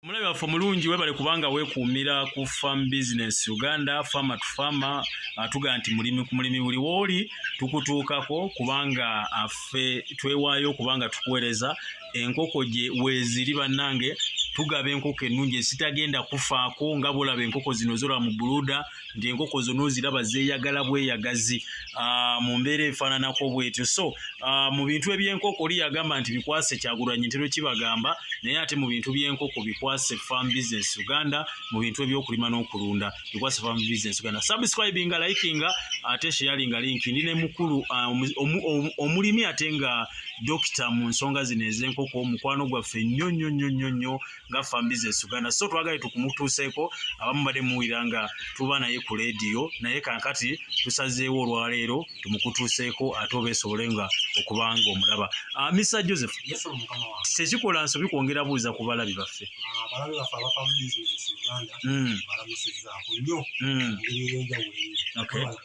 Mulabe waffe mulungi webale kubanga weekuumira ku Farm Business Uganda, farmer to farmer, atuga nti mulimi ku mulimi buli wooli tukutuukako kubanga affe twewaayo kubanga tukuweereza enkoko gye weeziri bannange tugaba enkoko ennungi ezitagenda kufaako nga bw'olaba enkoko zino zola mu buluda nti enkoko zo n'oziraba zeeyagala bweyagazi mu mbeera efaananako bwetyo. So mu bintu eby'enkoko oli yagamba nti bikwase Kyagulanyi ntero kibagamba, naye ate mu bintu by'enkoko bikwase Farm Business Uganda, mu bintu eby'okulima n'okulunda bikwase Farm Business Uganda. Subscribinga, likinga ate sharinga link. Ndine mukulu omulimi ate nga dokita mu nsonga zino ez'enkoko, mukwano gwaffe nnyo nga Farm Business Uganda. So twagale tukumutuuseeko, abamu badde muwulira nga tuba naye ku leediyo, naye kankati tusazeewo olwaleero tumukutuuseeko ate obeesobole nga okubanga omulaba. Mr. Joseph, tekikola nsobi kwongera buuza ku balabi baffe. Abalabi baffe aba Farm Business Uganda balamusizzaako nnyo engeri ey'enjawulo.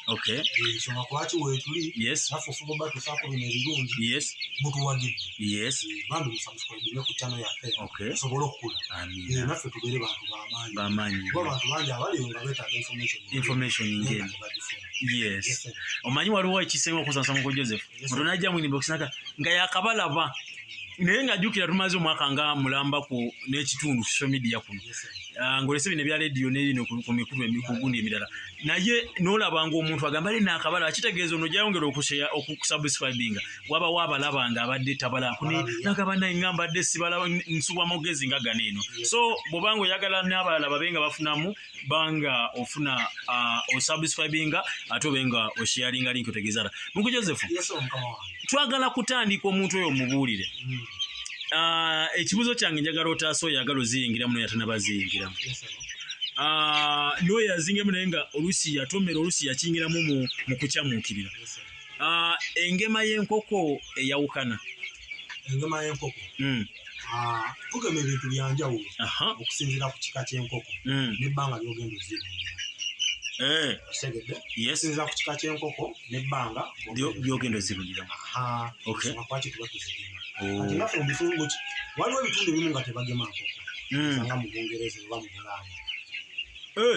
Okay. Nsonga kwaki weetuli naffe ofuba ba tusaako bino ebirungi mutuwagidde. Bambi musubscribe ku channel yaffe tusobole okukula. Naffe tubeere bantu b'amaanyi. Kuba abantu bangi abaliyo nga beetaaga information ng'eno. Omanyi waliwo ekisenga okusansa muko Joseph. Mutu najja mu inbox nga yakabalaba. Naye ng'ajjukira tumaze omwaka nga mulamba ku n'ekitundu social media kuno. Ngolese bino ebya leediyo n'ebino ku mikulu emikugundi emirala. Naye n'olabanga omuntu agamba ali naakabala akitegeeza ono gyayongera okusubscribinga wabawo abalaba nga abadde tabala nagamba naye nga mbadde sibalaba nsuba mugezi nga gano eno. So bw'obanga oyagala n'abalala babe nga bafunamu banga ofuna osubscribinga ate obe nga osharinga link otegeezala. Mungu Joseph, twagala kutandika omuntu oyo mubuulire. Ekibuzo kyange njagala otaasa oyagala oziyingiramu naye ate nabaziyingiramu. N'oyo yazingiramu naye nga oluusi yatomera oluusi yakiyingiramu mu kukyamuukirira. Engema y'enkoko eyawukana. Engema y'enkoko tugema ebintu byanjawulo okusinziira ku kika ky'enkoko n'ebbanga ly'ogenda ozirungira. Okusinziira ku kika ky'enkoko n'ebbanga ly'ogenda ozirungiramu. Lwaki tuba tuzigema? Kati naffe mu bitundu waliwo ebitundu ebimu nga tebagema nkoko. Nga mu Bungereza oba mu Bulaaya.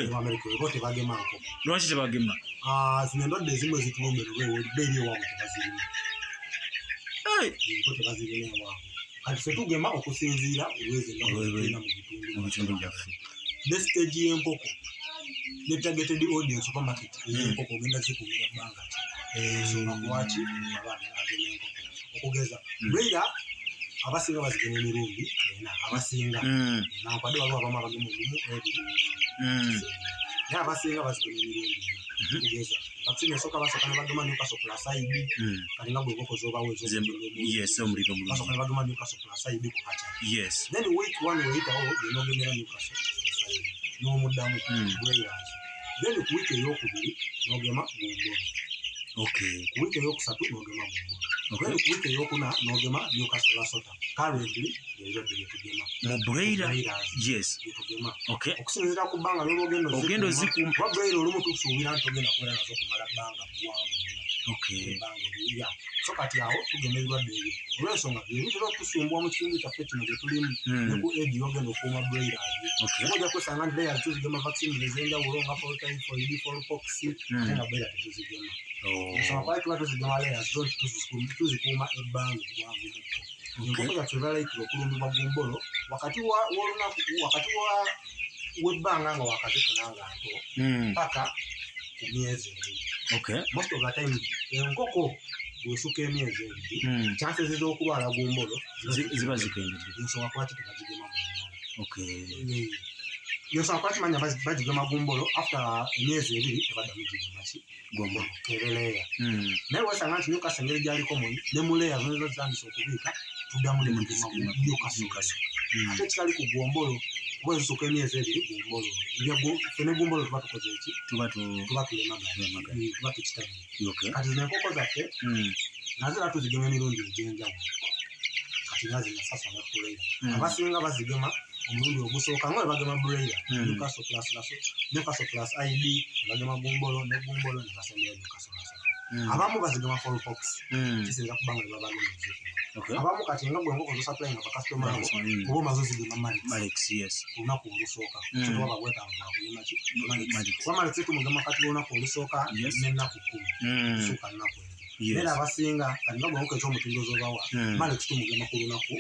Mu Amerika oba tebagema nkoko. Lwaki tebagema? Zino endwadde ezimu ezitulombera olw'ebbe eri ewaabwe tebazirina. Bo tebazirina ewaabwe. Kati ffe tugema okusinziira olwezi endwadde mu bitundu byaffe. Ne stage y'enkoko ne targeted audience supermarket y'enkoko ogenda zikuumira bbanga ki. Nsonga lwaki abaana bagema enkoko. Okugeza broiler abasinga bazigema emirundi ena abasinga nakwadde waliwo abamu abagema olumu ebiri naye abasinga bazigema emirundi ena. Okugeza vaccine esooka basooka ne bagema Newcastle plus ID kati nga bwe enkoko z'obawo basooka ne bagema Newcastle plus ID ku kaca. Then week 1 weyitawo genogemera Newcastle plus ID n'omuddamu broilers. Then ku wiiki ey'okubiri n'ogema Gombolo. Ku wiiki ey'okusatu n'ogema Gombolo. Then ku wiiki ey'okuna n'ogema Newcastle Lasota. Currently ezadde byetugema mu broiler. Byetugema okusinziira ku bbanga ly'olwogenda ozikuuma. Kuba broiler olumu tusuubira nti ogenda kubeera nazo kumala bbanga buwanvu nnyo. So kati awo tugema ebirwadde ebyo olw'ensonga byebitera okutusumbwa mu kitundu kyaffe kino gye tulimu ne ku edi ogenda okuuma broilers. Ojja kwesanga nti layers tuzigema vaccine ez'enjawulo nga typhoid, fowlpox ate nga broiler tetuzigema. Ensonga kwali tuba tuzigema layers zo tuzikuuma ebbanga eggwanvu mukko. Enkoko zaffe balaikira okulumbibwa Gombolo wakati w'ebbanga nga wakazifuna nga nto paka ku myezi ebiri. Most of the time enkoko bw'esukka emyezi ebiri chances ez'okulwala Gombolo ziba zikendedde. Ensonga kwaki tebagigema Gombolo. Yonsonga kwaki manya bagigema Gombolo after emyezi ebiri tebaddamu gigema ki Gombolo kebeleya. Naye wesanga nti Newcastle engeri gyaliko muni ne mu leya zonna zitandise okubiika tuddamu ne mugema Newcastle. Ate kitali ku Gombolo kuba ezisukka emyezi ebiri Gombolo. Ffe ne Gombolo tuba tukoze eki? Tuba tulemagana. Tuba tukitabire. Kati zino enkoko zaffe nazo era tuzigema emirundi egy'enjawulo. Kati nga zinasasa ne broiler. Abasinga bazigema omulundi ogusooka nga bagema broiler Newcastle plus ID ne bagema Gombolo ne Gombolo ne basembera Newcastle Lasota. abamu bazigama fallpox kisinza kubanga ne baba abamu kati nga gwe enkoko zosupply nga bakasitoma abo oba omaze ozigema Malex olunaku olusooka so baba bwetaavu bakuyima ki kuba Malex tumugema kati olunaku olusooka n'ennaku 10 kusooka nnaku era abasinga kati nga gwe enkoko ekyomutindo z'obawa Malex tumugema ku lunaku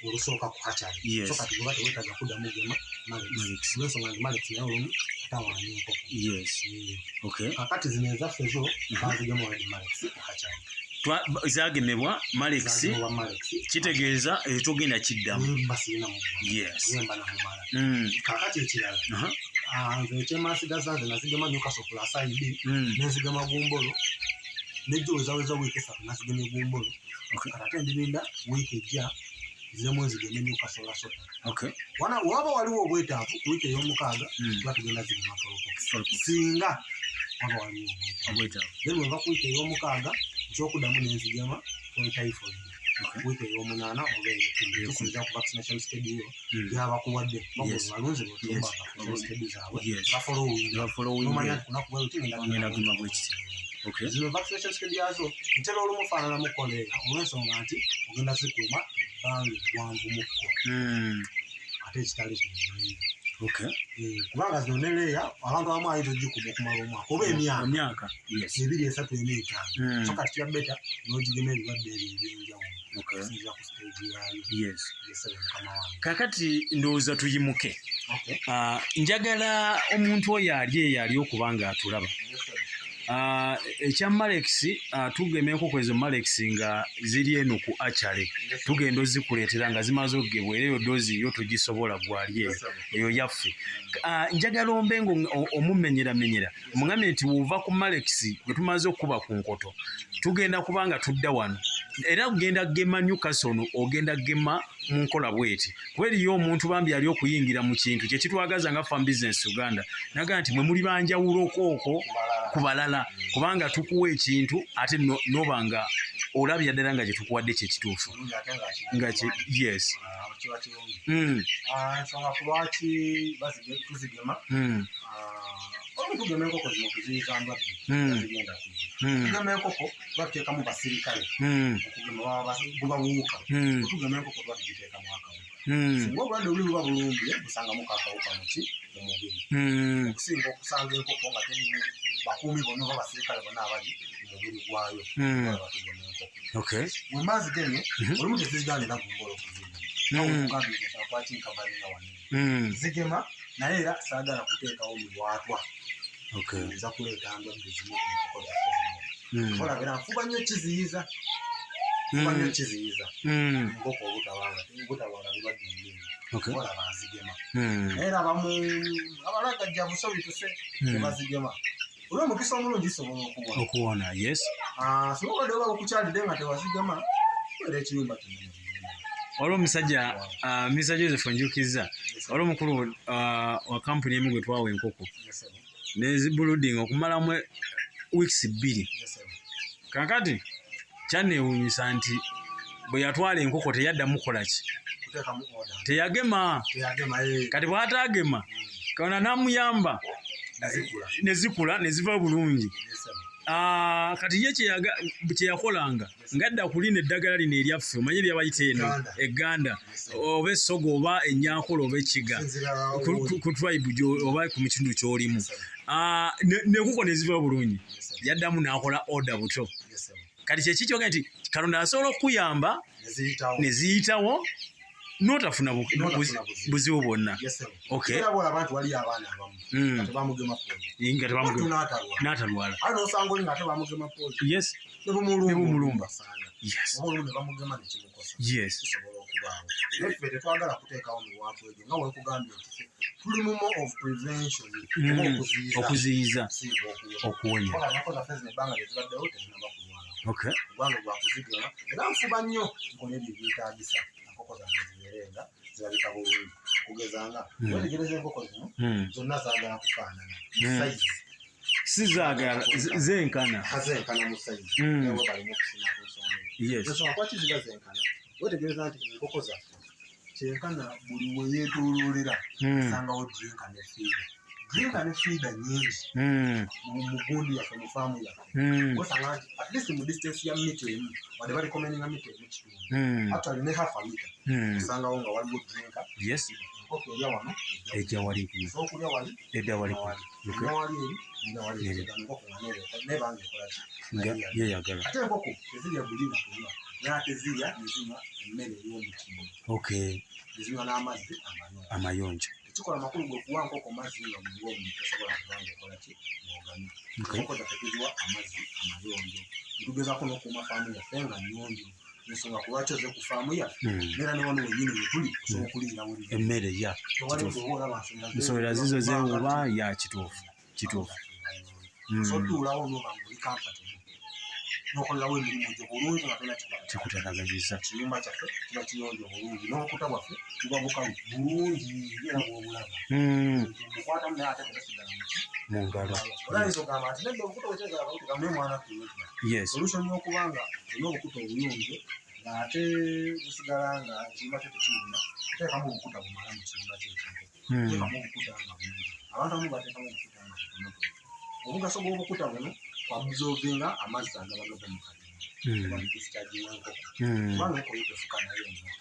olusooka ku kakyali so kati bweba tewetaaga kuddamu ogema Malex olw'ensonga nti Malex naye olumu tawaanya enkoko kakati zino ezaffe zo bazigema wadi Malex ku kakyali zagemebwa Malex kitegeeza togenda kiddamu kakati ekirala nze ekyemasigaza nze nazigema Newcastle Plasaidi nenzigema Gumbolo nejjo wezaweza wiiki 3 nazigema Gumbolo kati ndirinda wiiki ejja ziremu ezigeme Newcastle Lasota waba waliwo obwetaavu ku wiiki ey'omukaaga tuba tugenda zigema fallpox singa waba waliwo obwetaavu then weva ku wiiki ey'omukaaga ekyokuddamu nenzigema typhoid wiiki ey'omunaana oba eyokusinza ku vaccination schedule yo yabakuwadde balunzi bwetumba schedule zaabwe bafolowinga kunaku bweruti ngenda gema bwekiti zino vaccination schedule yazo ntera olumu faananamu koleera olw'ensonga nti ogenda zikuuma ebbanga eggwanvu mukko ate ekitali kubanga zino neleeya abantu abamu ayinza ogikuba okumala omwaka oba emyaka 2, 3, 4, 5 so kati kyabeta n'ogigema ebirwadde ebyo ebyenjawulo okusinziira ku stage yaayo kakati ndowooza tuyimuke njagala omuntu oyo ali okubanga atulaba ekya Malex tugema enkoko ezo Malex nga ziri eno ku achale tugenda ozikuleetera nga zimaze okugebwa era eyo doozi yo tugisobola gwali eyo yaffe njagala ombenga omumenyeramenyera omugambye nti wova ku Malex gwe tumaze okuba ku nkoto tugenda kubanga tudda wano era ogenda gema Newcastle ogenda gema mu nkola bweti kuba eriyo omuntu bambi ali okuyingira mu kintu kyekitwagaza nga Farm Business Uganda naga nti mwe muli banjawulo okooko ku balala kubanga tukuwa ekintu ate nobanga olabya ddala nga gyetukuwadde kyekituufu nga ensonga ku lwaki tuzigema tugema enkoko zino tuziyiza ndwadde zigenda tugema enkoko twatuteekamu basirikale okugema bubawuuka tugema enkoko twatugiteekamu akawuka singa obulwadde buli buba bulungi busangamu kakawuka muki mu mubiri okusinga okusanga enkoko nga terimu bakuumi bonna oba basirikale bonna abali mu mubiri gwayo batugema enkoko bwe maazigemye olumu teziziganira Gumbolo okuzigema zigema naye era saagala kuteekawo miwaatwa nza kuleeta ndwadde zimu ku nkoko zaffe zino olabira nfuba nnyo kiziyiza enkoko obutabanga birwadde mbingi olaba nzigema naye era abalagajja busobi tuse tebazigema olw'omukisa omulungi sobola okuwona sobola oba okukyalidde nga tewazigema era ekiyumba kinene olwo omusajja Mr. Joseph Njukiza olwo omukulu wa kampuni emu gwe twawa enkoko nezibuluding okumalamu weeks 2 kakati kyanewuunyisa nti bwe yatwala enkoko teyaddamu kolaki teyagema kati bw'ataagema kaona namuyamba nezikula neziva bulungi kati ye kyeyakolanga ngadda kulina eddagala lino eryaffe omanye lyabayita eno egganda oba essogo oba enyankole oba ekiga ku tribe oba ku mukindu ky'olimu nekuko neziva bulungi yaddamu n'akola order buto kati kyekikyoga nti Katonda asobola okukuyamba neziyitawo n'otafuna buzibu bwonna n'atalwala nebumulumba tetwagala kuteekawo miwaatu egyo nga wekugambye nti tuli mu more of prevention okuziyiza okuwonya ebbanga lyezibaddewo tezinaba kulwala kubanga gwakuzigema era nfuba nnyo nkola ebyo byetaagisa enkoko zange zibeerenga zirabika bulungi kugeza nga wetegereza enkoko zino zonna zaagala kufaanana sayizi si zaagala zenkana mu sayizi ewe balimu okusima ku nsonga kwaki ziba zenkana wetegereza nti enkoko zaffe kyenkana buli we yeetooloolera osangawo drinka ne fiida drinka ne feeder nyingi mugundi ya mu farm ya osanga at least mu distance ya mita emu wale bali commenting mita emu kitundu hata ne half a meter usanga wonga waliwo drinka okay ya wano eja wali so kulya wali edda wali ne bange kolachi ye yagala ate nkoko ezilya bulina kunywa nate zilya nezinywa emmere y'omutindo okay ezinywa n'amazzi amayonjo ekikola amakulu gwe kuwa nkoko mazzi nga muliwo omuntu tasobola kubanga okolaki n'oganywa nkoko zaffe tuziwa amazzi amayonjo nitugezaako n'okuuma faamu yaffe nga nnyonjo ensonga kulwaki oze ku faamu yaffe neera ne wano wenyini wetuli osobola okuliira wuli emmere ya nsonga zizo zeewuba ya kituufu so tuulawo n'oba ng'oli comfortable n'okolerawo emirimu gyo bulungi nga tolina kikutanaganyisa kiyumba kyaffe kiba kiyonjo bulungi n'obukuta bwaffe buba bukalu bulungi era bw'obulaba mukwatamu naye ate tegasigala mu ngalo olayinza ogamba nti nedda obukuta bwekyegalabautigamu mwana solution y'okuba nga olina obukuta obuyonjo ng'ate busigala nga ekiyumba kyo tekirina teekamu obukuta bumala mu kiyumba ky'ekintu teekamu obukuta nga bungi abantu abamu bateekamu obukuta nga butonotono obugaso bw'obukuta buno absorvinga amazzi agaba gava mu kalimba discharge y'enkoko kubanga enkoko yotefuka nayo nnyo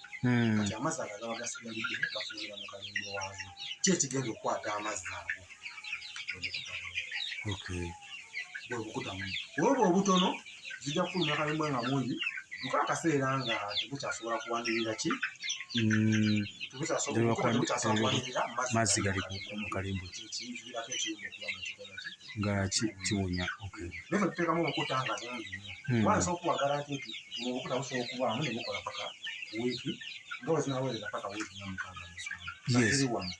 kati amazzi ago agaba gasigalidde gafuuyira mu kalimba waazo ki ekigenda okukwata amazzi ago bwebukuta muno olwoba obutono zijja kufulumya kalimba nga mungi tuka akaseera nga tebukyasobola kuwanirira ki mazzi gali mu kalimba nga kiwunya naye tuteekamu obukuta nga bungi nnyo kubanga sobola okuwagala nti obukuta busobola okubaamu ne bukola paka wiiki nga zinaweereza paka wiiki nga mukaaga ziri wano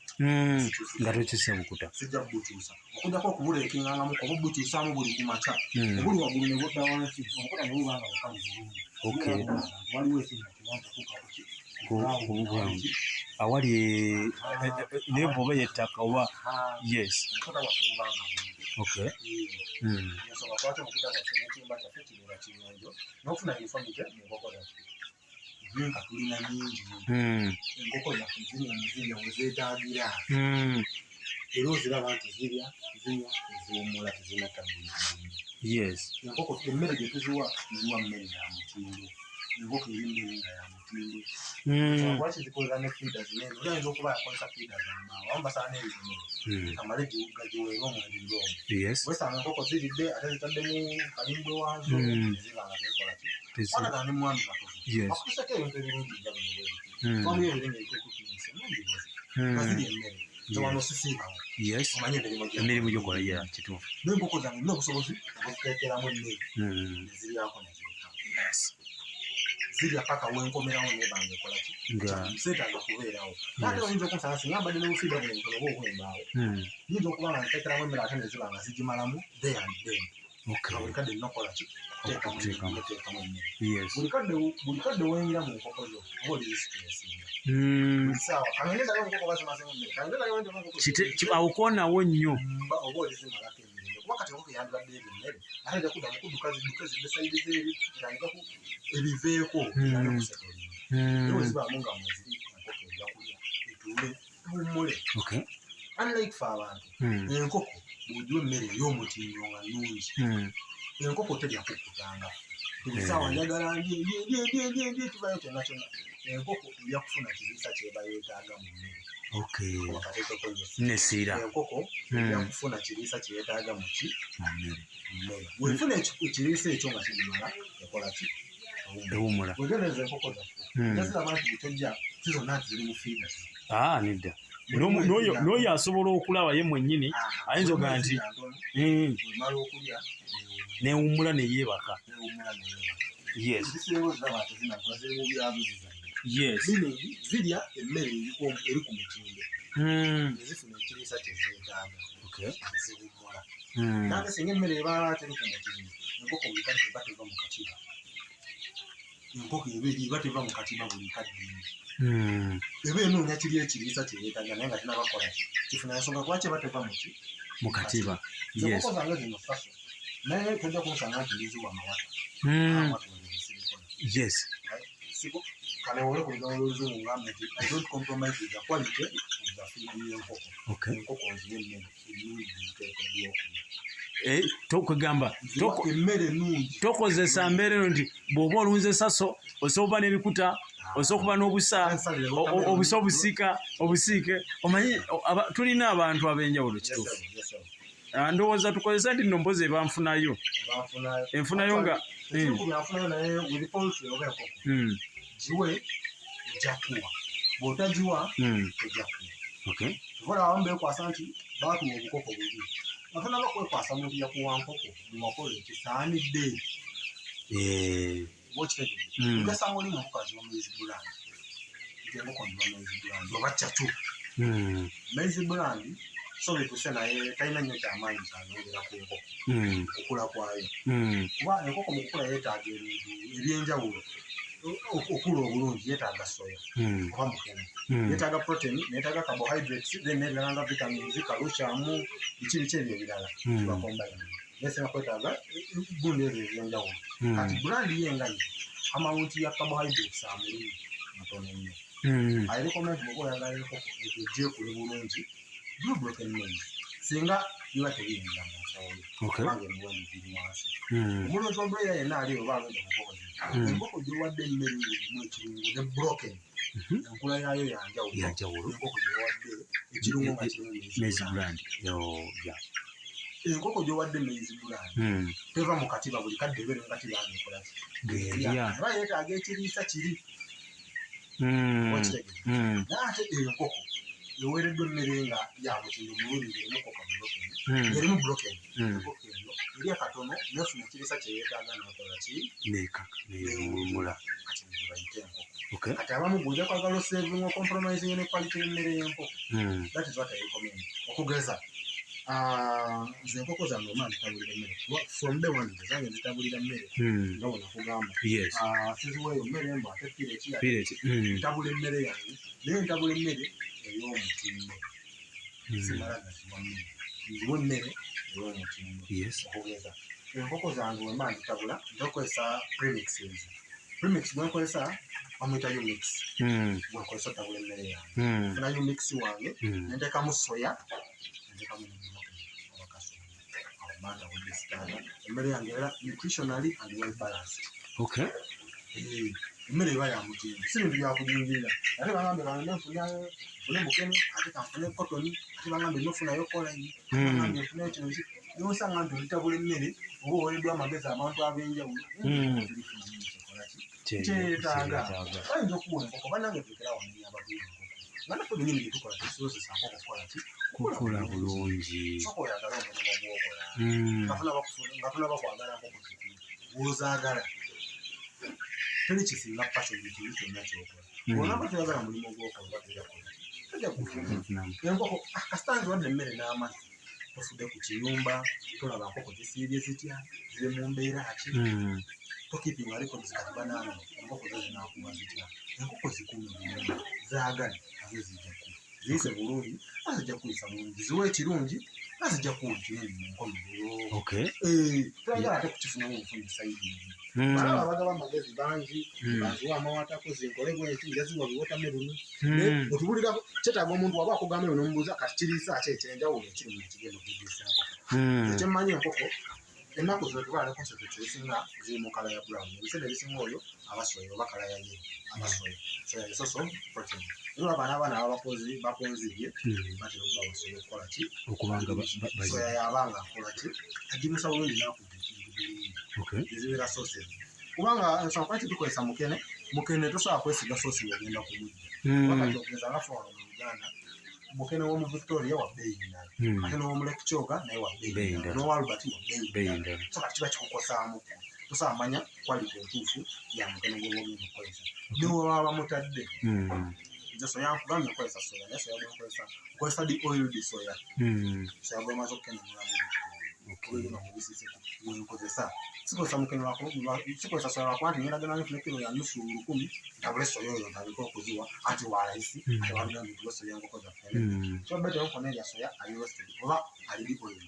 nga tokyusa bukuta sijja kubukyusa okuddako okubuleekinganga oba bukyusaamu buli ku makya obuli waggulu ne budda wansi obukuta ne buba nga bukalu bulungi waliwo ekintu kubwangu awali naye bw'oba yettaka oba yes obukuta bwaffe buba nga okay ensonga lwaki obukuta bwaffe n'ekiyumba kyaffe kibeera kiyonjo n'okufuna informate mu nkoko zaffe drinka tulina nyingi enkoko zaffe zirya muzirya we zeetaagira era oziraba nti zirya zinywa eziwummula tezinatabbuli yes enkoko emmere gye tuziwa tuziwa mmere ya mutindo enkoko eri mmere nga ya mutindo lwaki zikolera ne fiida zinene oyinza okuba yakozesa fiida zambaawo amu basaana ebizimiro kamale gagiweera omwebiri omwo wesanga enkoko ziridde ate zitaddemu kalimbe waazo ezibanga tekolaki wanagana ne mwami matovu akutusako ebintu ebirungi nga bino bwebiti famu yeebere nga ekekutunise mungi bozi bazirya emmere tewano sisiibawo omanye emirimu gyokola ya kituufu n'enkoko zange nina obusobozi obuziteekeramu emmere neziryako nezirekamu zirya paka wenkomerawo nebanga ekolaki seetaaga kubeerawo ate oyinza okunsanga singa mbadde nebufiida bwe butono oba obwembaawo yinza okuba nga nteekeramu emmere ate neziba nga zigimalamu day and day nga buli kadde ninakolaki teekamu emmere buli kadde weyingira mu nkoko zo oba oli zisitulesinga buli saawa kangenderayo enkoko bazimazemu emmere kangenderayo awukoonawo nnyo oba oli zimalako emirembe kuba kati enkoko yandibadde ebyo emmere ate ejja kudda mukudduka zidduke zidde sayidi zeeri erangaku ebiveeko erane kusetolina ewe zibaamu nga mweziri enkoko ejja kulya etuule ewummule unlike fe abantu enkoko bw'ogiwa emmere ey'omutindo nga nnungi enkoko terya kukkutanga buli saawa njagala ndye kivayo kyonna kyonna enkoko erya kufuna kiriisa kyeba yeetaaga mu mmere nesiira enkoko erya kufuna kiriisa kyeyeetaaga mu ki mmere bwefuna ekiriisa ekyo nga kigimala ekola ki ewummula wegendereza enkoko zaffe ziraba nti butojja si zonna nti ziri mu fiida nedda n'oyo asobola okulaba ye mwennyini ayinza ogaa nti emala okulya newummula neyeebaka zirya emmere eri ku mutindo nezifuna ekiriisa kyezeetaaga ziwummula nange singa emmere ebaala teri ku mutindo enkoko buli kadde eba teva mu katiba enkoko eba teva mu katiba buli kadde eba enoonya kiri ekiriisa kyeyeetaaga naye nga tinabakola kifuna ensonga lwaki eba teva mu katiba enkoko zange zino faso naye tojja kunsanga nti ndiziwa amawata yes kale wole ku lugalo lw'oluzungu ngambe nti I don't compromise with the quality of the enkoko nziwe emmere ennungi nteekeddwa okulya. Tokugamba tokozesa mbeera eno nti bw'oba olunze saso osobola n'ebikuta osobola n'obusa obusiike omanyi tulina abantu ab'enjawulo kituufu. Ndowooza tukozesa nti nno mpozi ebanfunayo enfunayo nga giwe ojja kuwa bw'otagiwa tojja kuwa. Tuvola abamu beekwasa nti baatuwa obukoko bubi bafuna bakwekwasa muntu yakuwa nkoko muwakola ekisaanidde bokitegeeza ugasanga oli mukazi wa maize brand enkoko ndiwa maize brand oba catu maize brand so bituse naye talina nnyo kyamaanyi kyayongera ku nkoko okukula kwayo kuba enkoko mu kukula yeetaaga ebintu ebyenjawulo. Okula obulungi yeetaaga soya oba mukene yeetaaga protein neetaaga carbohydrates then nebirala nga vitamins calcium biki ebyo ebirala bakombayina nesena kwetaaga gundi ebyo ebyenjawulo. Kati brand yengayi amawunti ya carbohydrates amulimi matono nnyo. Ayirekomenti bwoba oyagala enkoko ekyo gyekule bulungi broken maize singa biba tebiyinza mu nsawo yo kubanga emiwendo giri wansi. Omuntu obeera yenna ali oba alonda mu nkoko enkoko gyowadde emmere erimu ekirungo ne broken enkula yaayo yanjawulo. Enkoko gyowadde ekirungo nga kirimu maize brand. Enkoko gyowadde maize brand teva mu katiba buli kadde ebeere mu katiba ngaekola aba yeetaaga ekiriisa kiri okitegeeza. Naye ate enkoko eweereddwa emmere nga yamutindo mulungi erimu broken enkoko eyo erya katono nefuna ekiriisa kyeyeetaaga nakola ki newumula kati bayite enkoko. Kati abamu gwoja kwagala osevinga compromising ne quality y'emmere y'enkoko that is what I recommend. Okugeza nze enkoko zange omala zitabulira emmere from day one zange zitabulira mmere nga bwe nakugamba siziweeyo mmere mbu ate pireti ntabula emmere yange naye ntabula emmere ey'omutindo simala gaziwa mmere nziwa emmere ey'omutindo. Okugeza enkoko zange wemba nzitabula ntokozesa premixes. Premix gwenkozesa bamwita umix gwenkozesa otabula emmere yange funa umix wange nentekamu soya nentekamu emmere yange era nutritionally and well balanced. Emmere eba yamutindo si bintu byakujingirira ate bagambe bange nfune mukene ate kanfune kotoni ate bagambe nofunayo kolanyi bagambe nfunayo kino nosanga nti olitabula emmere oba oweereddwa amagezi abantu ab'enjawulo kyetaaga bayinza okuwa enkoko bannange tuekera wamenya abaduula nga naffe benyini byetukola tusobozesa nkoko kukola ki kukula bulungi. Soka oyagala omulimu gwokola nga tunabakwagala nkoko kiti wozaagala teri kisinga passion ekintu kyonna kyokola onaba toyagala mulimu gwokola tojja kufuna enkoko kasita nziwadde emmere n'amazzi tofudde ku kiyumba tolaba nkoko zisiibye zitya ziri mu mbeera ki tokipinga records kati banaana enkoko zo zinaakuwa zitya. Enkoko zikuume bulungi zaagale nazo zijja ku ziyise bulungi nazijja kuyisa bulungi ziwa ekirungi nazijja kuwulira mu nkomerero. Toyagala ate kukifunamu obufuni sayidi balaba abagaba amagezi bangi baziwa amawatako zinkole bwenti njaziwa biwotameroni otubulira kyetaaga omuntu waba akugamba ebyo nomubuuza kati kiriisa ki ekyenjawulo ekiri mu kigendo okugisa enkoko. Ekyemmanyi enkoko ennaku zino tubaala concentrate ezisinga ziri mu kala ya brown ebiseera ebisinga oyo abasoya oba kala ya yero abasoya soya esoso protein era abaana abakozi bakonzibye batera okuba basoya okukola ki okubanga soya yabanga akola ki agimusa bulungi nakudde ekintu bulungi ezibeera sources kubanga ensonga lwaki tukozesa mukene tosobola kwesiga sosi ogenda kumujja wakati okugeza ngafe wano mu Uganda mukene w'omu Victoria wa bbeeyi ndala ate n'omu Lake Kyoga naye wa bbeeyi ndala n'owa Albert wa bbeeyi ndala so kati kiba kikukosaamu tosobola manya quality entuufu ya mukene gw'oba ogenda okukozesa niwe baba bamutadde. Nze soya nkugambye nkozesa soya naye soya gwenkozesa nkozesa di oil di soya soya gwemaze okukenenulamu olwegenda mubisise gwenkozesa sikozesa mukene sikozesa soya wakuba nti ngenda genda nfune kilo ya nusu 100 ntabule soya oyo ntabika okuziwa ati warayisi ate wabigambye nti soya enkoko zaffe so bete okona erya soya ali roasted oba ali di oil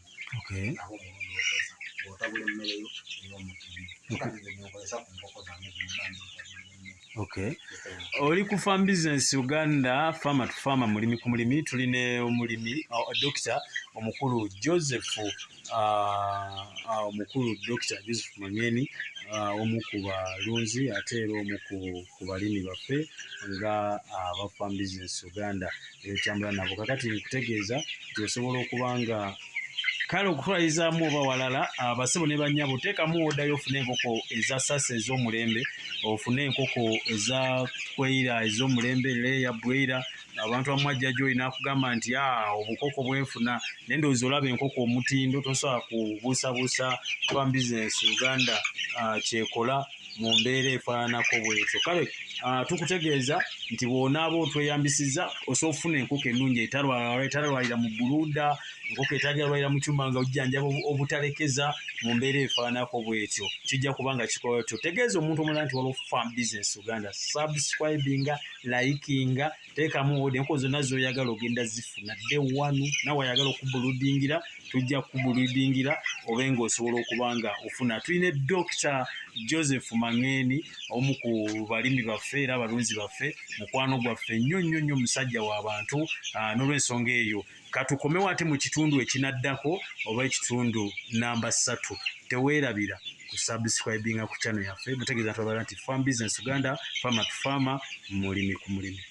abo omulundi okozesa otabula emmere yo ey'omutindo kati nze gwenkozesa ku nkoko zange zinamba Okay. Oli ku Farm Business Uganda, Farmer to Farmer, mulimi ku mulimi, tuline omulimi Dr. omukulu Joseph omukulu Dr. Joseph Mangeni omu ku balunzi ate era omu ku balimi baffe nga aba Farm Business Uganda ekyambula nabo kakati nkutegeeza nti osobola okubanga kale okutwalizaamu oba walala abasebo ne bannyabo teekamu odayo ofune enkoko eza sasa ez'omulembe ofune enkoko eza kweyira ez'omulembe leya bweyira abantu bamwajja gy'olina akugamba nti obukoko bwenfuna naye ndowooza olaba enkoko omutindo tosobola kubuusabuusa Farm Business Uganda kyekola mu mbeera efaananako bwetyo kale tukutegeeza nti bw'onaaba otweyambisizza osobola okufuna enkoko ennungi etalwalira mu bbuluuda enkoko etalwalira mu kyuma nga ojjanjaba obutalekeza mu mbeera efaananako bwetyo kijja kubanga kikola tyo tegeeza omuntu omulala nti waliwo Farm Business Uganda subscribinga likinga teekamu odi enkoko zonna z'oyagala ogenda zifuna dde wanu nawe ayagala okubuludingira tujja kubuludingira obe ng'osobola okuba nga ofuna tulina Dr. Joseph Mangeni omu ku balimi baffe era abalunzi baffe mukwano gwaffe nnyo musajja w'abantu n'olw'ensonga eyo katukomewo ate mu kitundu ekinaddako oba ekitundu namba 3 teweerabira ku subscribinga ku channel yaffe mutegeeza nti Farm Business Uganda, Farmer to Farmer, mulimi ku mulimi.